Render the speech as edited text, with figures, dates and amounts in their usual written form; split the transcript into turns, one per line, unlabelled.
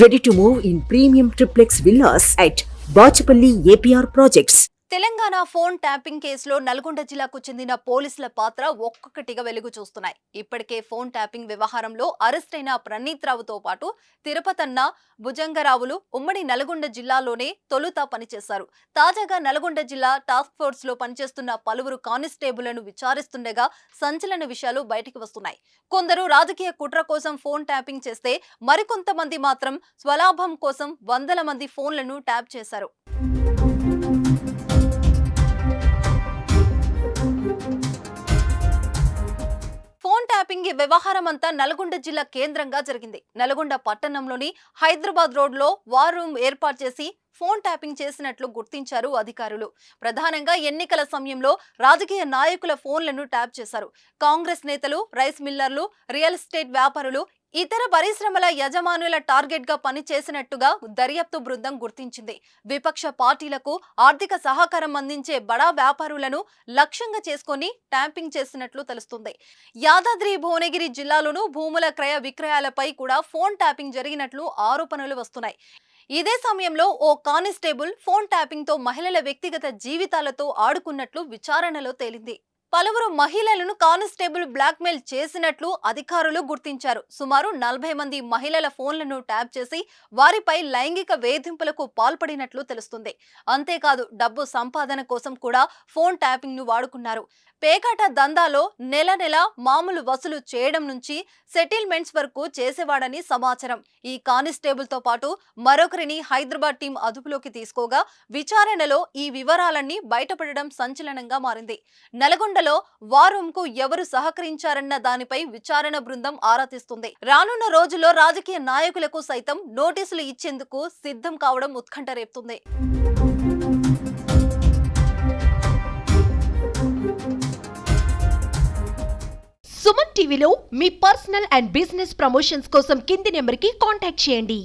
Ready to move in premium triplex villas at Bachapalli APR Projects.
Telangana phone tapping కేసులో నల్గొండ జిల్లాకు చెందిన పోలీసుల పాత్ర ఒక్కొక్కటిగా వెలుగు చూస్తున్నాయి. ఇప్పటికే ఫోన్ ట్యాపింగ్ వ్యవహారంలో అరెస్ట్ అయిన ప్రణీత్ రావుతో పాటు తిరుపతన్న, భుజంగరావులు ఉమ్మడి నల్గొండ జిల్లాలోనే తొలుత పనిచేశారు. తాజాగా నల్గొండ జిల్లా టాస్క్ ఫోర్స్ లో పనిచేస్తున్న పలువురు కానిస్టేబుళ్లను విచారిస్తుండగా సంచలన విషయాలు బయటికి వస్తున్నాయి. కొందరు రాజకీయ కుట్ర కోసం ఫోన్ ట్యాపింగ్ చేస్తే మరికొంతమంది మాత్రం స్వలాభం కోసం వందల మంది ఫోన్లను ట్యాప్ చేశారు. ఫోన్ ట్యాపింగ్ వ్యవహారం అంతా నల్గొండ జిల్లా కేంద్రంగా జరిగింది. నల్గొండ పట్టణంలోని హైదరాబాద్ రోడ్ లో వార్ రూమ్ ఏర్పాటు చేసి ఫోన్ ట్యాపింగ్ చేసినట్లు గుర్తించారు అధికారులు. ప్రధానంగా ఎన్నికల సమయంలో రాజకీయ నాయకుల ఫోన్లను ట్యాప్ చేశారు. కాంగ్రెస్ నేతలు, రైస్ మిల్లర్లు, రియల్ ఎస్టేట్ వ్యాపారులు, ఇతర పరిశ్రమల యజమానుల టార్గెట్ గా పనిచేసినట్టుగా దర్యాప్తు బృందం గుర్తించింది. విపక్ష పార్టీలకు ఆర్థిక సహకారం అందించే బడా వ్యాపారులను లక్ష్యంగా చేసుకుని ట్యాపింగ్ చేసినట్లు తెలుస్తుంది. యాదాద్రి భువనగిరి జిల్లాలోనూ భూముల క్రయ విక్రయాలపై కూడా ఫోన్ ట్యాపింగ్ జరిగినట్లు ఆరోపణలు వస్తున్నాయి. ఇదే సమయంలో ఓ కానిస్టేబుల్ ఫోన్ ట్యాపింగ్ తో మహిళల వ్యక్తిగత జీవితాలతో ఆడుకున్నట్లు విచారణలో తేలింది. పలువురు మహిళలను కానిస్టేబుల్ బ్లాక్మెయిల్ చేసినట్లు అధికారులు గుర్తించారు. సుమారు 40 మంది మహిళల ఫోన్లను ట్యాప్ చేసి వారిపై లైంగిక వేధింపులకు పాల్పడినట్లు తెలుస్తుంది. అంతేకాదు డబ్బు సంపాదన కోసం కూడా ఫోన్ ట్యాపింగ్ ను వాడుకున్నారు. పేకాట దందాలో నెల నెల మామూలు వసూలు చేయడం నుంచి సెటిల్మెంట్స్ వరకు చేసేవాడని సమాచారం. ఈ కానిస్టేబుల్ తో పాటు మరొకరిని హైదరాబాద్ టీం అదుపులోకి తీసుకోగా విచారణలో ఈ వివరాలన్నీ బయటపడడం సంచలనంగా మారింది. నల్గొండలో వార్ రూమ్ కు ఎవరు సహకరించారన్న దానిపై విచారణ బృందం ఆరా తీస్తుంది. రానున్న రోజుల్లో రాజకీయ నాయకులకు సైతం నోటీసులు ఇచ్చేందుకు సిద్ధం కావడం ఉత్కంఠ రేపుతుంది.
సుమన్ టీవీలో మీ పర్సనల్ అండ్ బిజినెస్ ప్రమోషన్స్ కోసం కింది నెంబర్కి కాంటాక్ట్ చేయండి.